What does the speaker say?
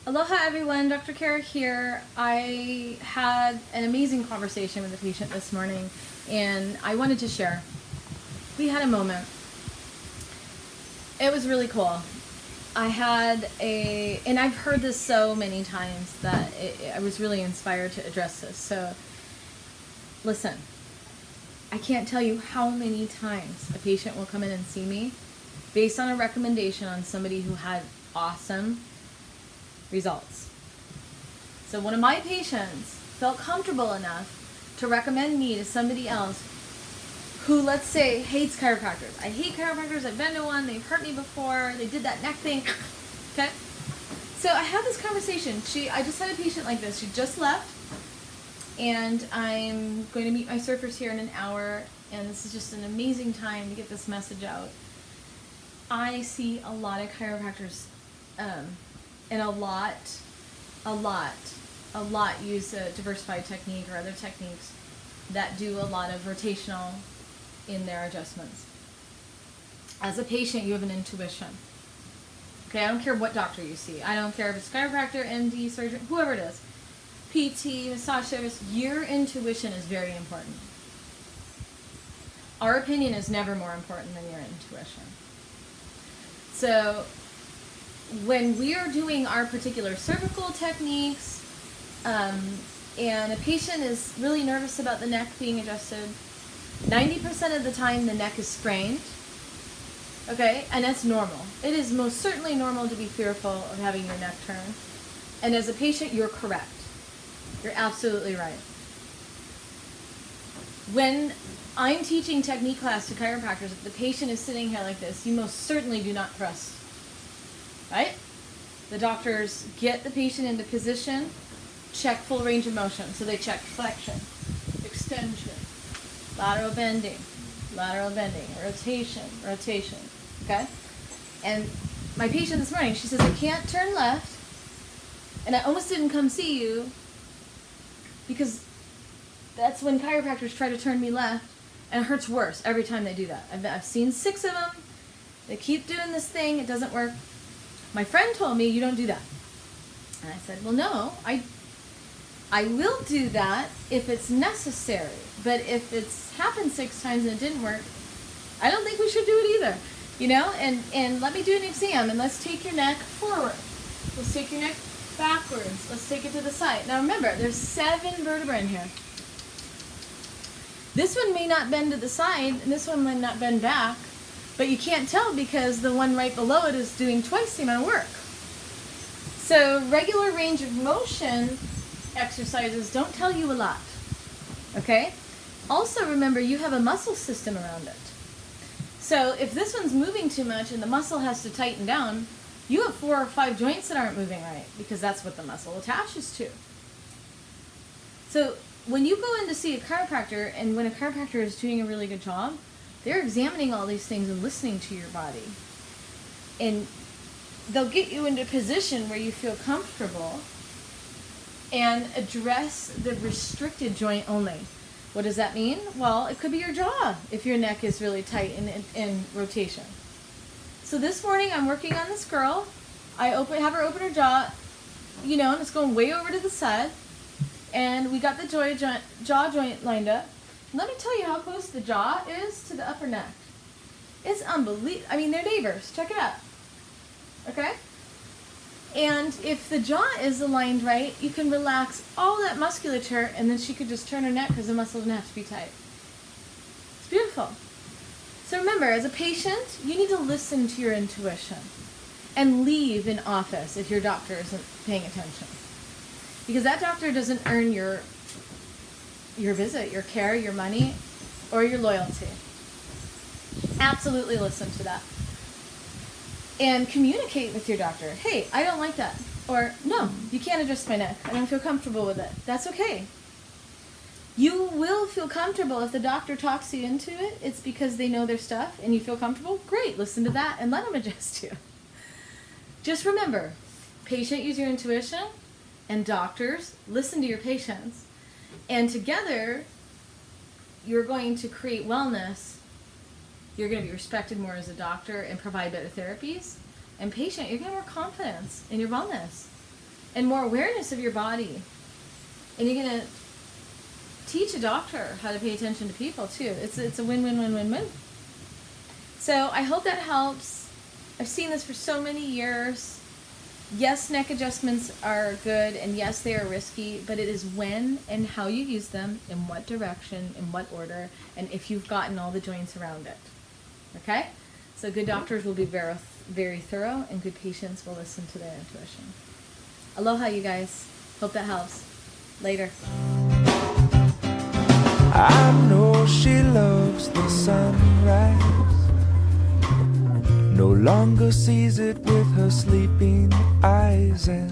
Aloha everyone, Dr. Kara here. I had an amazing conversation with a patient this morning and I wanted to share. We had a moment. It was really cool. And I've heard this so many times that I was really inspired to address this. So listen, I can't tell you how many times a patient will come in and see me based on a recommendation on somebody who had awesome results. So one of my patients felt comfortable enough to recommend me to somebody else who, let's say, hates chiropractors. I hate chiropractors, I've been to one, they've hurt me before, they did that neck thing, okay? So I had this conversation. I just had a patient like this. She just left, and I'm going to meet my surfers here in an hour, and this is just an amazing time to get this message out. I see a lot of chiropractors, and a lot use a diversified technique or other techniques that do a lot of rotational in their adjustments. As a patient, you have an intuition. Okay, I don't care what doctor you see. I don't care if it's chiropractor, MD, surgeon, whoever it is. PT, massage therapist, your intuition is very important. Our opinion is never more important than your intuition. So when we are doing our particular cervical techniques, and a patient is really nervous about the neck being adjusted, 90% of the time the neck is sprained, okay, and that's normal. It is most certainly normal to be fearful of having your neck turned. And as a patient, you're correct. You're absolutely right. When I'm teaching technique class to chiropractors, if the patient is sitting here like this, you most certainly do not thrust, right? The doctors get the patient into position, check full range of motion. So they check flexion, extension, lateral bending, rotation, okay? And my patient this morning, she says, I can't turn left, and I almost didn't come see you because that's when chiropractors try to turn me left, and it hurts worse every time they do that. I've seen 6 of them. They keep doing this thing. It doesn't work. My friend told me you don't do that. And I said, well, no, I will do that if it's necessary. But if it's happened 6 times and it didn't work, I don't think we should do it either. You know, and let me do an exam, and let's take your neck forward. Let's take your neck backwards. Let's take it to the side. Now remember, there's 7 vertebrae in here. This one may not bend to the side, and this one might not bend back, but you can't tell because the one right below it is doing twice the amount of work. So regular range of motion exercises don't tell you a lot, okay? Also remember, you have a muscle system around it. So if this one's moving too much and the muscle has to tighten down, you have 4 or 5 joints that aren't moving right because that's what the muscle attaches to. So when you go in to see a chiropractor, and when a chiropractor is doing a really good job, they're examining all these things and listening to your body. And they'll get you into a position where you feel comfortable and address the restricted joint only. What does that mean? Well, it could be your jaw if your neck is really tight in rotation. So this morning I'm working on this girl. I have her open her jaw, you know, and it's going way over to the side. And we got the jaw joint lined up. Let me tell you how close the jaw is to the upper neck. It's unbelievable. I mean, they're neighbors. Check it out. Okay? And if the jaw is aligned right, you can relax all that musculature, and then she could just turn her neck because the muscle doesn't have to be tight. It's beautiful. So remember, as a patient, you need to listen to your intuition and leave an office if your doctor isn't paying attention. Because that doctor doesn't earn your visit, your care, your money, or your loyalty. Absolutely listen to that. And communicate with your doctor. Hey, I don't like that. Or, no, you can't adjust my neck. I don't feel comfortable with it. That's okay. You will feel comfortable if the doctor talks you into it. It's because they know their stuff and you feel comfortable. Great, listen to that and let them adjust you. Just remember, patient, use your intuition. and doctors listen to your patients. And together, you're going to create wellness. You're going to be respected more as a doctor and provide better therapies. And patient, you're going to have more confidence in your wellness and more awareness of your body. And you're going to teach a doctor how to pay attention to people too. It's a win-win-win-win-win. So I hope that helps. I've seen this for so many years. Yes, neck adjustments are good, and yes, they are risky, but it is when and how you use them, in what direction, in what order, and if you've gotten all the joints around it. Okay? So good doctors will be very, very thorough, and good patients will listen to their intuition. Aloha, you guys. Hope that helps. Later. I know she loves the sunrise, no longer sees it with her sleeping eyes, and